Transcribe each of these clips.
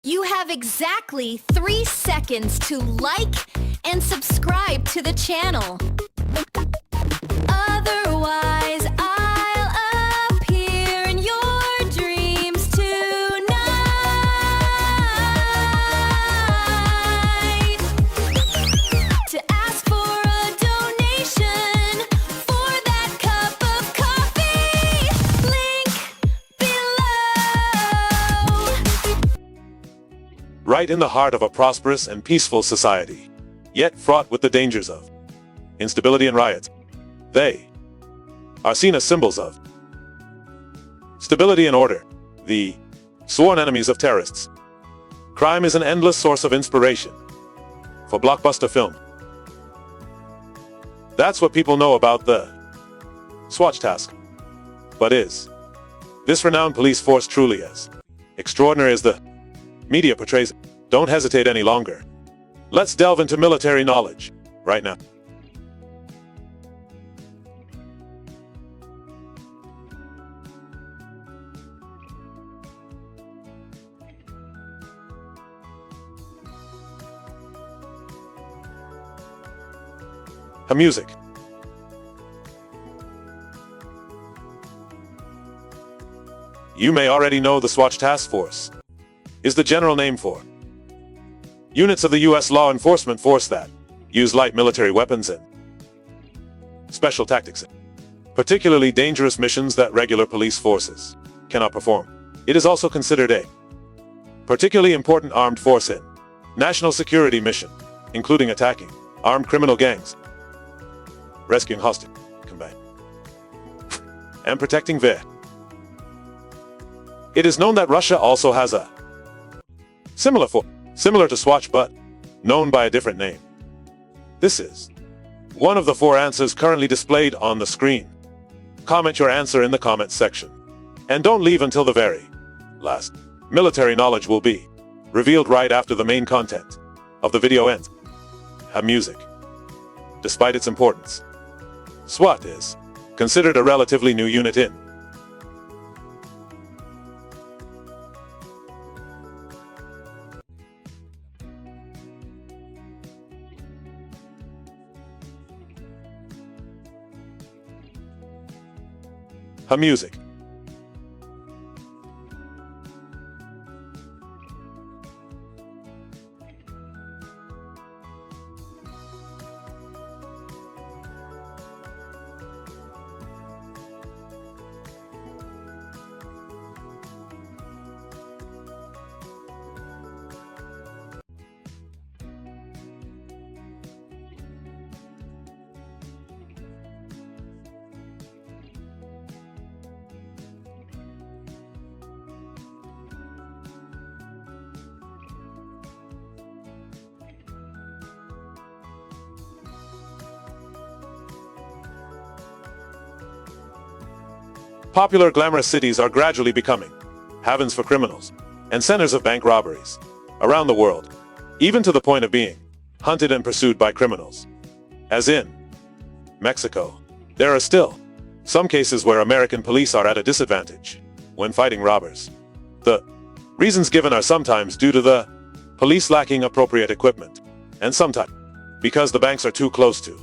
You have exactly 3 seconds to like and subscribe to the channel. Otherwise, I'll appear in your dreams tonight. To ask for a donation for that cup of coffee, link below. Right in the heart of a prosperous and peaceful society, yet fraught with the dangers of instability and riots. They are seen as symbols of stability and order, the sworn enemies of terrorists. Crime is an endless source of inspiration for blockbuster film. That's what people know about the SWAT task. But is this renowned police force truly as extraordinary as the media portrays it? Don't hesitate any longer. Let's delve into military knowledge right now. Music. You may already know the SWAT Task Force is the general name for units of the U.S. law enforcement force that use light military weapons and special tactics, particularly dangerous missions that regular police forces cannot perform. It is also considered a particularly important armed force in national security mission, including attacking armed criminal gangs, rescuing hostage combat, and protecting Viet. It is known that Russia also has a similar to SWAT but known by a different name. This is one of the 4 answers currently displayed on the screen. Comment your answer in the comments section. And don't leave until the very last. Military knowledge will be revealed right after the main content of the video ends. Music. Despite its importance, SWAT is considered a relatively new unit in music. Popular glamorous cities are gradually becoming havens for criminals and centers of bank robberies around the world, even to the point of being hunted and pursued by criminals. As in Mexico, there are still some cases where American police are at a disadvantage when fighting robbers. The reasons given are sometimes due to the police lacking appropriate equipment, and sometimes because the banks are too close to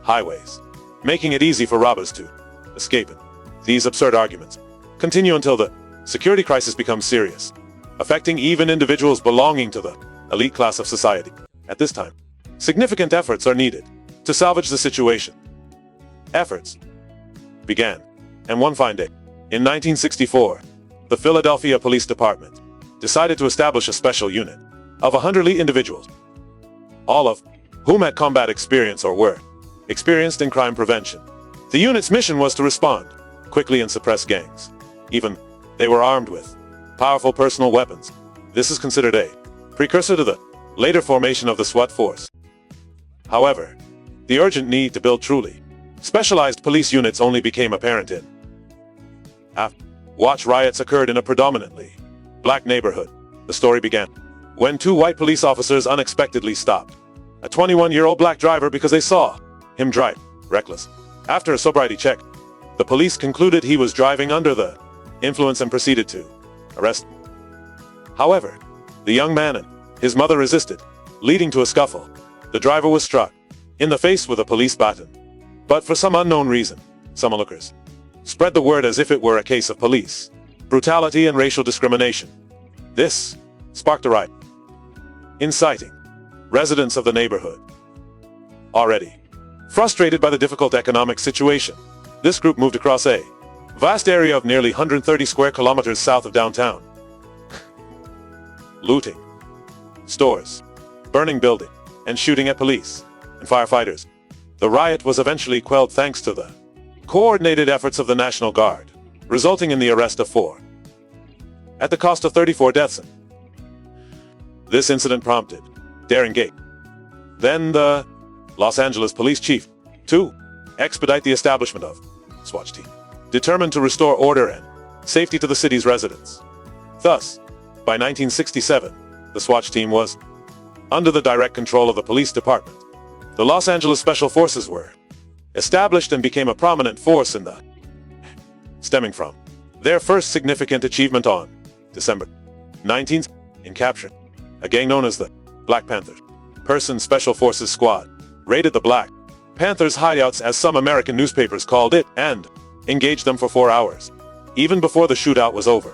highways, making it easy for robbers to escape it. These absurd arguments continue until the security crisis becomes serious, affecting even individuals belonging to the elite class of society. At this time, significant efforts are needed to salvage the situation. Efforts began, and one fine day, in 1964, the Philadelphia Police Department decided to establish a special unit of 100 individuals, all of whom had combat experience or were experienced in crime prevention. The unit's mission was to respond quickly and suppress gangs, even they were armed with powerful personal weapons. This is considered a precursor to the later formation of the SWAT force. However, the urgent need to build truly specialized police units only became apparent in watch riots occurred in a predominantly black neighborhood. The story began when 2 white police officers unexpectedly stopped a 21-year-old black driver because they saw him drive reckless. After a sobriety check, the police concluded he was driving under the influence and proceeded to arrest him. However, the young man and his mother resisted, leading to a scuffle. The driver was struck in the face with a police baton. But for some unknown reason, some onlookers spread the word as if it were a case of police brutality and racial discrimination. This sparked a riot, inciting residents of the neighborhood. Already frustrated by the difficult economic situation, this group moved across a vast area of nearly 130 square kilometers south of downtown, looting stores, burning buildings, and shooting at police and firefighters. The riot was eventually quelled thanks to the coordinated efforts of the National Guard, resulting in the arrest of 4, at the cost of 34 deaths. This incident prompted Darren Gate, then the Los Angeles police chief, to expedite the establishment of SWAT team, determined to restore order and safety to the city's residents. Thus, by 1967, the SWAT team was under the direct control of the police department. The Los Angeles Special Forces were established and became a prominent force in the stemming from their first significant achievement on December 19th in capturing a gang known as the Black Panthers. Person Special Forces Squad raided the Black Panthers hideouts, as some American newspapers called it, and engaged them for 4 hours, even before the shootout was over.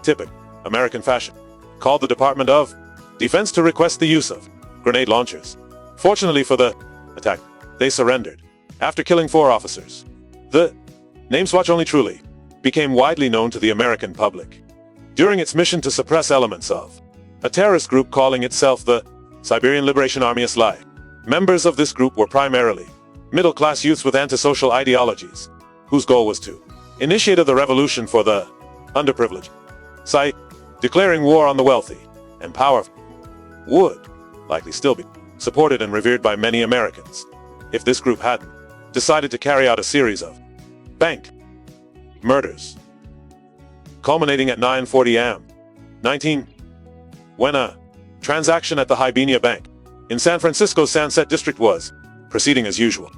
Typical American fashion, called the Department of Defense to request the use of grenade launchers. Fortunately for the attack, they surrendered after killing 4 officers. The name SWAT only truly became widely known to the American public during its mission to suppress elements of a terrorist group calling itself the Siberian Liberation Army SLI. Members of this group were primarily middle-class youths with antisocial ideologies, whose goal was to initiate the revolution for the underprivileged, declaring war on the wealthy and powerful. Would likely still be supported and revered by many Americans if this group hadn't decided to carry out a series of bank murders, culminating at 9:40 am. 19 when a transaction at the Hibernia Bank in San Francisco's Sunset District was proceeding as usual.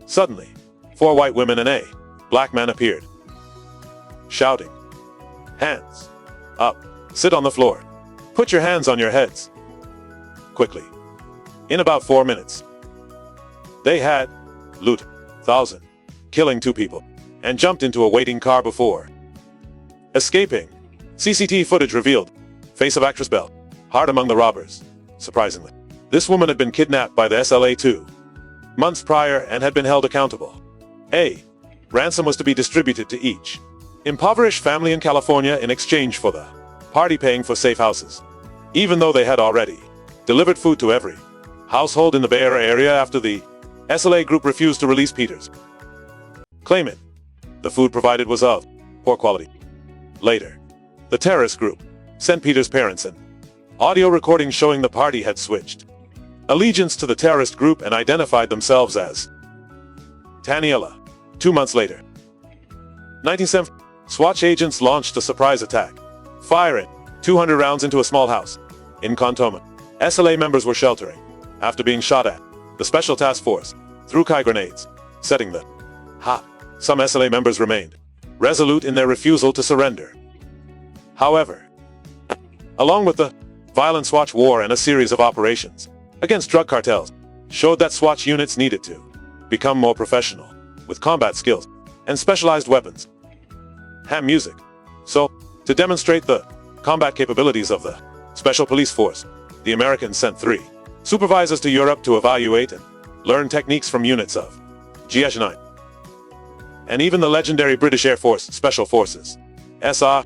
Suddenly, 4 white women and a black man appeared, shouting, "Hands up, sit on the floor, put your hands on your heads." Quickly, in about 4 minutes, they had looted 1,000, killing 2 people, and jumped into a waiting car before escaping. CCTV footage revealed face of actress Belle Hart among the robbers. Surprisingly, this woman had been kidnapped by the SLA 2 months prior and had been held accountable. A ransom was to be distributed to each impoverished family in California in exchange for the party paying for safe houses, even though they had already delivered food to every household in the Bay Area after the SLA group refused to release Peters, claiming the food provided was of poor quality. Later, the terrorist group sent Peters' parents an audio recording showing the party had switched allegiance to the terrorist group and identified themselves as Taniela. 2 months later, 1970, SWAT agents launched a surprise attack, firing 200 rounds into a small house in Cantonment. SLA members were sheltering after being shot at. The Special Task Force threw Kai grenades, setting the hot. Some SLA members remained resolute in their refusal to surrender. However, along with the violent SWAT war and a series of operations against drug cartels, showed that SWAT units needed to become more professional, with combat skills and specialized weapons. Ham music. So, to demonstrate the combat capabilities of the Special Police Force, the Americans sent 3 supervisors to Europe to evaluate and learn techniques from units of GS-9. And even the legendary British Air Force Special Forces, SR.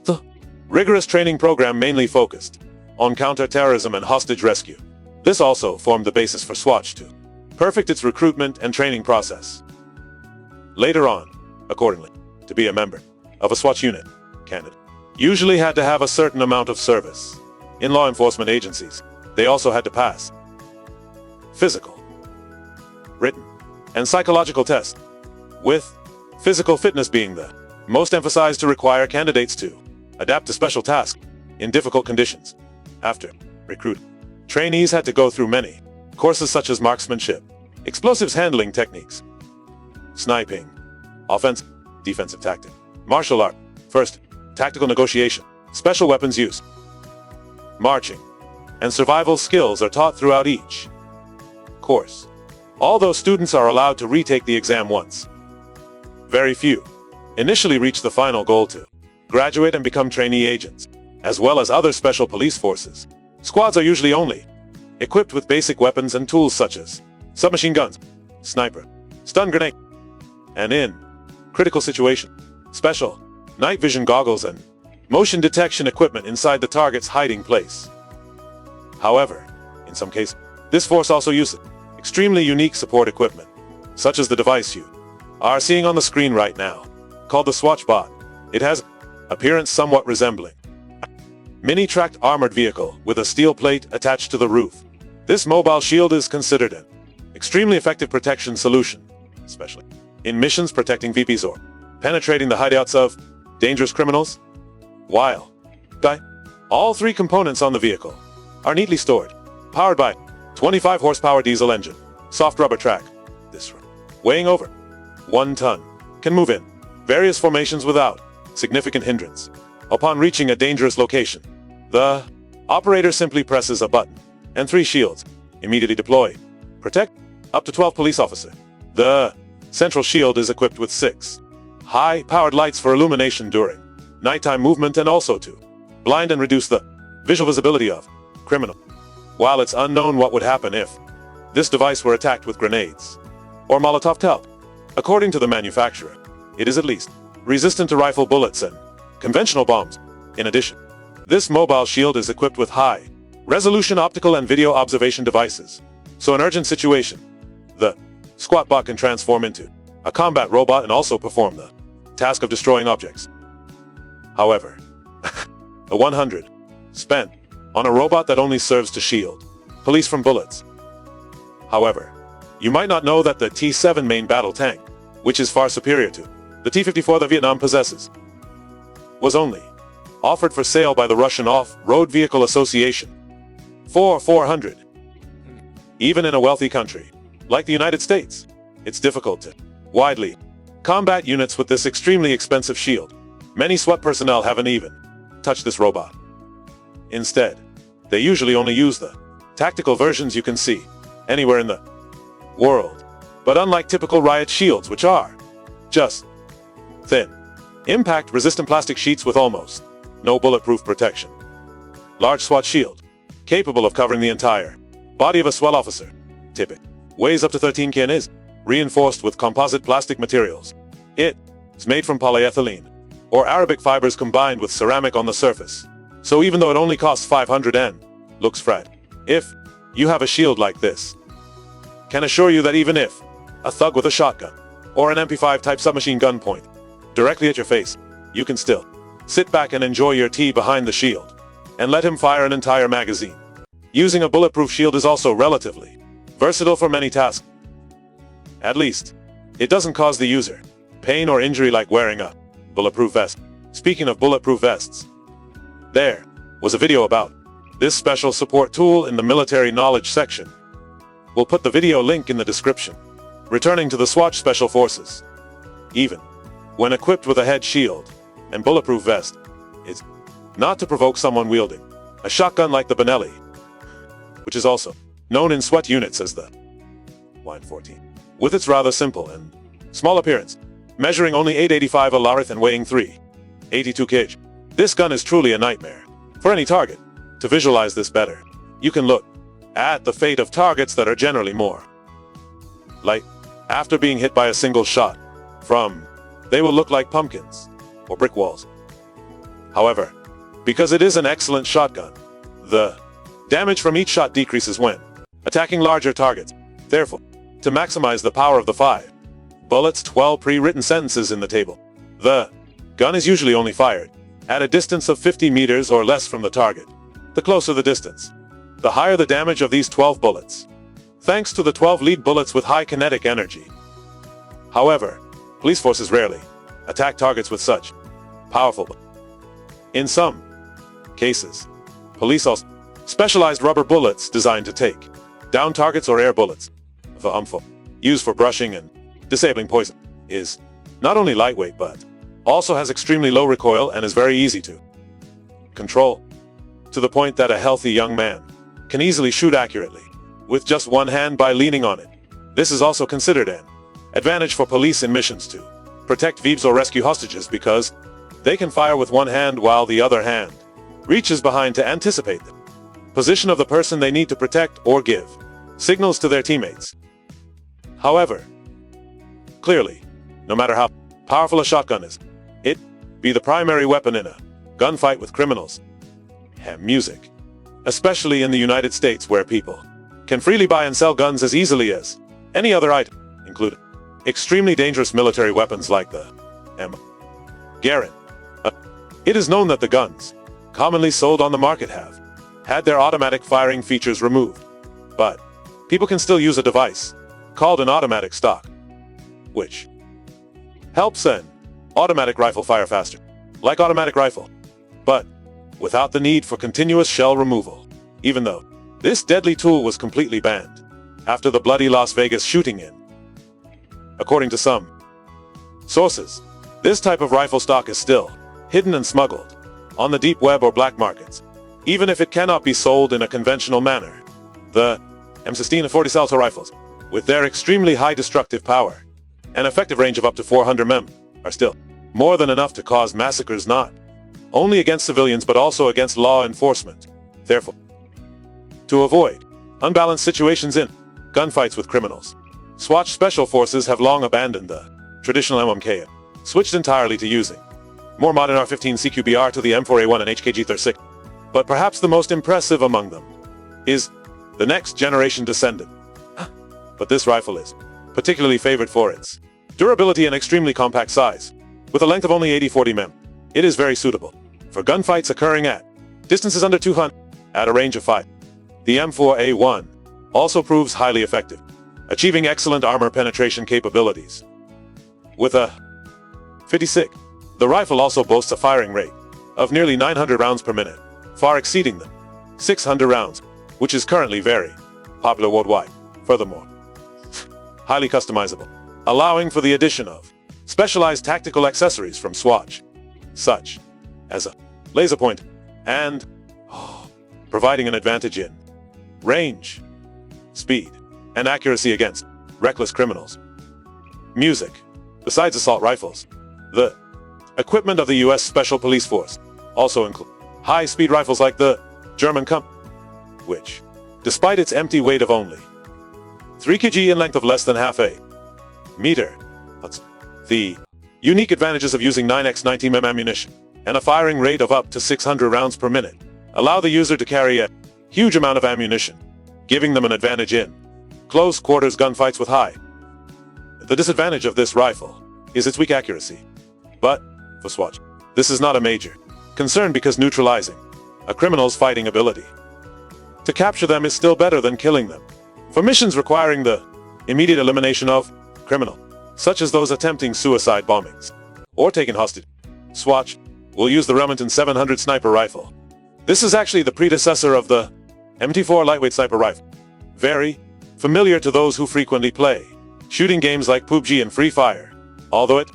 The rigorous training program mainly focused on counter-terrorism and hostage rescue. This also formed the basis for SWAT to perfect its recruitment and training process. Later on, accordingly, to be a member of a SWAT unit, candidate usually had to have a certain amount of service in law enforcement agencies. They also had to pass physical, written, and psychological tests, with physical fitness being the most emphasized to require candidates to adapt to special tasks in difficult conditions. After recruiting, trainees had to go through many courses such as marksmanship, explosives handling techniques, sniping, offensive, defensive tactic, martial art, first, tactical negotiation, Special weapons use, marching, and survival skills are taught throughout each course. Although students are allowed to retake the exam once, very few initially reach the final goal to graduate and become trainee agents, as well as other special police forces. Squads are usually only equipped with basic weapons and tools such as submachine guns, sniper, stun grenade, and in critical situation, special night vision goggles and motion detection equipment inside the target's hiding place. However, in some cases, this force also uses extremely unique support equipment, such as the device you are seeing on the screen right now, called the SWAT bot. It has appearance somewhat resembling a mini-tracked armored vehicle with a steel plate attached to the roof. This mobile shield is considered an extremely effective protection solution, especially in missions protecting VPs or penetrating the hideouts of dangerous criminals. While all three components on the vehicle are neatly stored, powered by 25 horsepower diesel engine, soft rubber track. This weighing over 1 ton can move in various formations without significant hindrance. Upon reaching a dangerous location, the operator simply presses a button, and 3 shields immediately deploy, protect up to 12 police officers. The central shield is equipped with 6 high-powered lights for illumination during nighttime movement and also to blind and reduce the visual visibility of criminal. While it's unknown what would happen if this device were attacked with grenades or Molotov cocktail, according to the manufacturer, it is at least resistant to rifle bullets and conventional bombs. In addition, this mobile shield is equipped with high-resolution optical and video observation devices, so in urgent situation, the SWAT bot can transform into a combat robot and also perform the task of destroying objects. However, the 100 spent on a robot that only serves to shield police from bullets. However, you might not know that the T-7 main battle tank, which is far superior to the T-54 that Viet Nam possesses, was only offered for sale by the Russian Off-Road Vehicle Association for $400. Even in a wealthy country like the United States, it's difficult to widely combat units with this extremely expensive shield. Many SWAT personnel haven't even touched this robot. Instead, they usually only use the tactical versions you can see anywhere in the world. But unlike typical riot shields, which are just thin, impact-resistant plastic sheets with almost no bulletproof protection, large SWAT shield, capable of covering the entire body of a SWAT officer, typically weighs up to 13 kg and is reinforced with composite plastic materials. It is made from polyethylene or Arabic fibers combined with ceramic on the surface. So even though it only costs 500 and looks fragile, if you have a shield like this, can assure you that even if a thug with a shotgun or an MP5 type submachine gun point directly at your face, you can still sit back and enjoy your tea behind the shield and let him fire an entire magazine. Using a bulletproof shield is also relatively versatile for many tasks. At least, it doesn't cause the user pain or injury like wearing a bulletproof vest. Speaking of bulletproof vests, there was a video about this special support tool in the military knowledge section. We'll put the video link in the description. Returning to the SWAT Special Forces, even when equipped with a head shield and bulletproof vest, it's not to provoke someone wielding a shotgun like the Benelli, which is also known in SWAT units as the Line 14. With its rather simple and small appearance, measuring only 885 alarith and weighing 382 kg, this gun is truly a nightmare for any target. To visualize this better, you can look at the fate of targets that are generally more light after being hit by a single shot from. They will look like pumpkins or brick walls. However, because it is an excellent shotgun, the damage from each shot decreases when attacking larger targets. Therefore, to maximize the power of the 5 bullets, 12 pre-written sentences in the table, the gun is usually only fired at a distance of 50 meters or less from the target. The closer the distance, the higher the damage of these 12 bullets, thanks to the 12 lead bullets with high kinetic energy. However, police forces rarely attack targets with such powerful bullets. In some cases, police also specialized rubber bullets designed to take down targets or air bullets. The UMFO, used for brushing and disabling poison, is not only lightweight but also has extremely low recoil and is very easy to control, to the point that a healthy young man can easily shoot accurately with just one hand by leaning on it. This is also considered an advantage for police in missions to protect thieves or rescue hostages because they can fire with one hand while the other hand reaches behind to anticipate the position of the person they need to protect or give signals to their teammates. However, clearly, no matter how powerful a shotgun is, it be the primary weapon in a gunfight with criminals. And music, especially in the United States where people can freely buy and sell guns as easily as any other item, including extremely dangerous military weapons like the M. Garand. It is known that the guns commonly sold on the market have had their automatic firing features removed, but people can still use a device called an automatic stock, which helps an automatic rifle fire faster, like automatic rifle, but without the need for continuous shell removal, even though this deadly tool was completely banned after the bloody Las Vegas shooting in. According to some sources, this type of rifle stock is still hidden and smuggled on the deep web or black markets, even if it cannot be sold in a conventional manner. The M16 and 40 Salto rifles, with their extremely high destructive power and effective range of up to 400 mm, are still more than enough to cause massacres not only against civilians but also against law enforcement. Therefore, to avoid unbalanced situations in gunfights with criminals, SWAT special forces have long abandoned the traditional MMK and switched entirely to using more modern R-15 CQBR to the M4A1 and HKG-36. But perhaps the most impressive among them is the next generation descendant. But this rifle is particularly favored for its durability and extremely compact size. With a length of only 80-40 mm, it is very suitable for gunfights occurring at distances under 200 at a range of 5. The M4A1 also proves highly effective, achieving excellent armor penetration capabilities. With a 56, the rifle also boasts a firing rate of nearly 900 rounds per minute, far exceeding the 600 rounds, which is currently very popular worldwide. Furthermore, highly customizable, allowing for the addition of specialized tactical accessories from SWAT, such as a laser point, and providing an advantage in range, speed, and accuracy against reckless criminals. Music. Besides assault rifles, the equipment of the U.S. Special Police Force also include high-speed rifles like the German Comp, which, despite its empty weight of only 3 kg in length of less than half a meter, the unique advantages of using 9x90 mm ammunition and a firing rate of up to 600 rounds per minute allow the user to carry a huge amount of ammunition, giving them an advantage in close quarters gunfights with high. The disadvantage of this rifle is its weak accuracy. But, for SWAT, this is not a major concern because neutralizing a criminal's fighting ability to capture them is still better than killing them. For missions requiring the immediate elimination of criminal, such as those attempting suicide bombings or taking hostage, SWAT will use the Remington 700 sniper rifle. This is actually the predecessor of the MT4 lightweight sniper rifle. Very familiar to those who frequently play shooting games like PUBG and Free Fire. Although it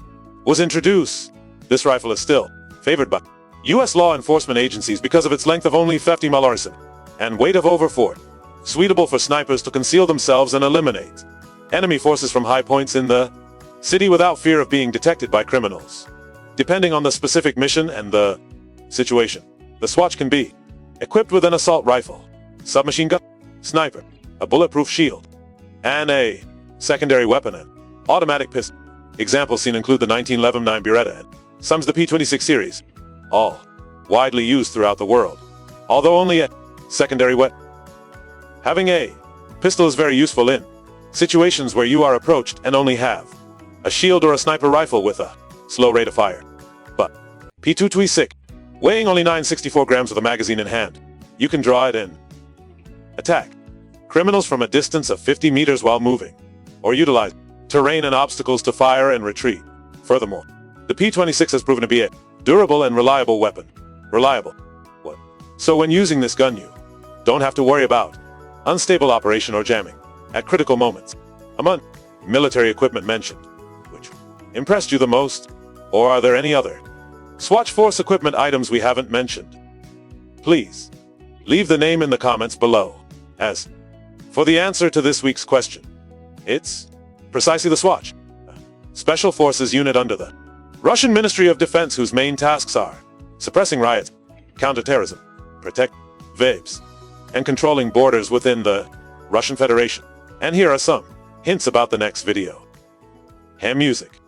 was introduced, this rifle is still favored by U.S. law enforcement agencies because of its length of only 50 mm and weight of over 4, suitable for snipers to conceal themselves and eliminate enemy forces from high points in the city without fear of being detected by criminals. Depending on the specific mission and the situation, the SWAT can be equipped with an assault rifle, submachine gun, sniper, a bulletproof shield, and a secondary weapon and automatic pistol. Examples seen include the 1911-9 Beretta and some the P26 series, all widely used throughout the world. Although only a secondary weapon, having a pistol is very useful in situations where you are approached and only have a shield or a sniper rifle with a slow rate of fire. But P226, weighing only 964 grams with a magazine in hand, you can draw it and attack criminals from a distance of 50 meters while moving, or utilize terrain and obstacles to fire and retreat. Furthermore, the P26 has proven to be a durable and reliable weapon. Reliable. What? So when using this gun you don't have to worry about unstable operation or jamming at critical moments. Among military equipment mentioned, which impressed you the most? Or are there any other SWAT force equipment items we haven't mentioned? Please, leave the name in the comments below. As for the answer to this week's question, it's precisely the SWAT, Special Forces unit under the Russian Ministry of Defense, whose main tasks are suppressing riots, counterterrorism, protect vapes, and controlling borders within the Russian Federation. And here are some hints about the next video. Ham music.